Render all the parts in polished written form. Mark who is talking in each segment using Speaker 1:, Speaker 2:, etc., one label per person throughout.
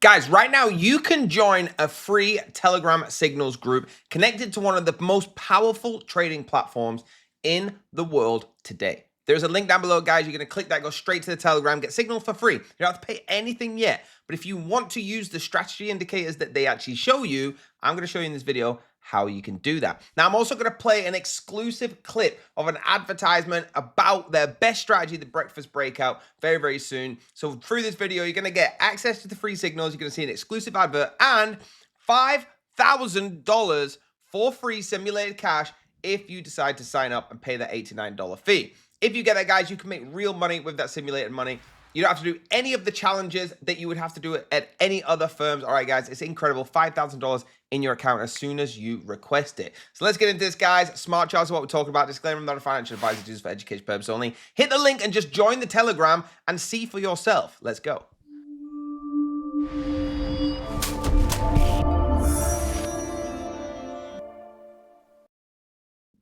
Speaker 1: Guys, right now you can join a free Telegram Signals group connected to one of the most powerful trading platforms in the world today. There's a link down below, guys. You're going to click that, go straight to the Telegram, get Signals for free. You don't have to pay anything yet. But if you want to use the strategy indicators that they actually show you, I'm going to show you in this video how you can do that. Now, I'm also going to play an exclusive clip of an advertisement about their best strategy, the breakfast breakout, very, very soon. So through this video, you're going to get access to the free signals. You're going to see an exclusive advert and $5,000 for free simulated cash if you decide to sign up and pay that $89 fee. If you get that, guys, you can make real money with that simulated money. You don't have to do any of the challenges that you would have to do at any other firms. All right, guys, it's incredible. $5,000 in your account as soon as you request it. So let's get into this, guys. Smart charts are what we're talking about. Disclaimer, I'm not a financial advisor, just for education purposes only. Hit the link and just join the Telegram and see for yourself. Let's go.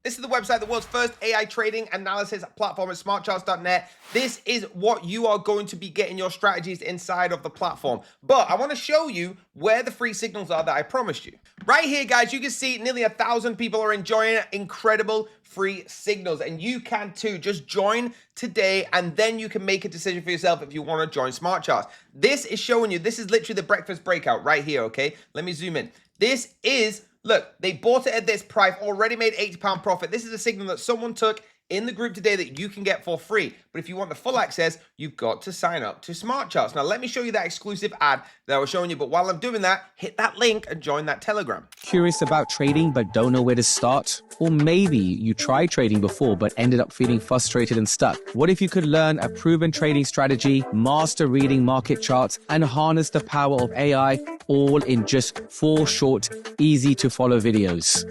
Speaker 1: This is the website, the world's first AI trading analysis platform at smartcharts.net. This is what you are going to be getting your strategies inside of the platform. But I want to show you where the free signals are that I promised you. Right here, guys, you can see nearly 1,000 people are enjoying incredible free signals. And you can too. Just join today and then you can make a decision for yourself if you want to join Smart Charts. This is showing you, this is literally the breakfast breakout right here, okay? Let me zoom in. This is... Look, they bought it at this price, already made £80 profit. This is a signal that someone took in the group today that you can get for free. But if you want the full access, you've got to sign up to Smart Charts. Now, let me show you that exclusive ad that I was showing you. But while I'm doing that, hit that link and join that Telegram.
Speaker 2: Curious about trading but don't know where to start? Or maybe you tried trading before but ended up feeling frustrated and stuck. What if you could learn a proven trading strategy, master reading market charts, and harness the power of AI all in just 4 short, easy to follow videos?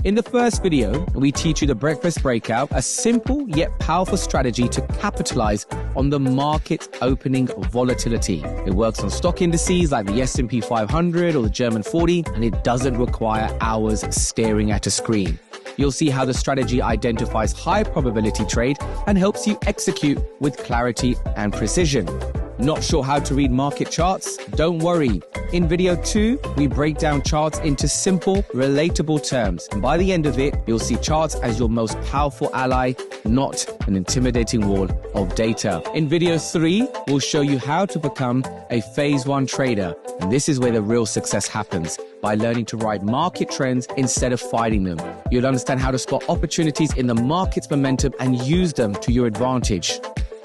Speaker 2: In the first video, we teach you the breakfast breakout, a simple yet powerful strategy to capitalize on the market opening volatility. It works on stock indices like the S&P 500 or the German 40, and it doesn't require hours staring at a screen. You'll see how the strategy identifies high probability trade and helps you execute with clarity and precision. Not sure how to read market charts? Don't worry. In video 2, we break down charts into simple, relatable terms. And by the end of it, you'll see charts as your most powerful ally, not an intimidating wall of data. In video 3, we'll show you how to become a phase 1 trader. And this is where the real success happens, by learning to ride market trends instead of fighting them. You'll understand how to spot opportunities in the market's momentum and use them to your advantage.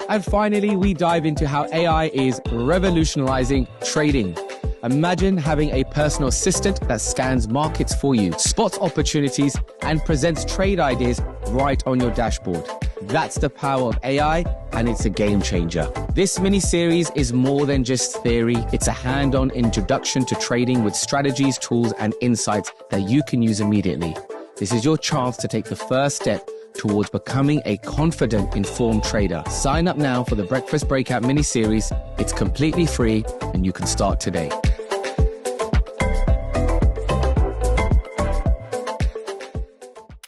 Speaker 2: And finally, we dive into how AI is revolutionizing trading. Imagine having a personal assistant that scans markets for you, spots opportunities, and presents trade ideas right on your dashboard. That's the power of AI, and it's a game changer. This mini-series is more than just theory. It's a hand-on introduction to trading with strategies, tools, and insights that you can use immediately. This is your chance to take the first step towards becoming a confident, informed trader. Sign up now for the Breakfast Breakout mini-series. It's completely free, and you can start today.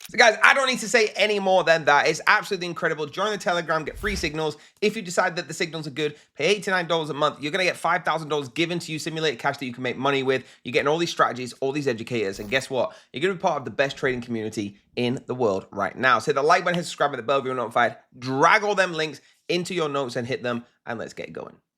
Speaker 1: So guys, I don't need to say any more than that. It's absolutely incredible. Join the Telegram, get free signals. If you decide that the signals are good, pay $89 a month. You're going to get $5,000 given to you, simulated cash that you can make money with. You're getting all these strategies, all these educators. And guess what? You're going to be part of the best trading community in the world right now. So hit the like button, hit subscribe, and the bell if you're notified. Drag all them links into your notes and hit them. And let's get going.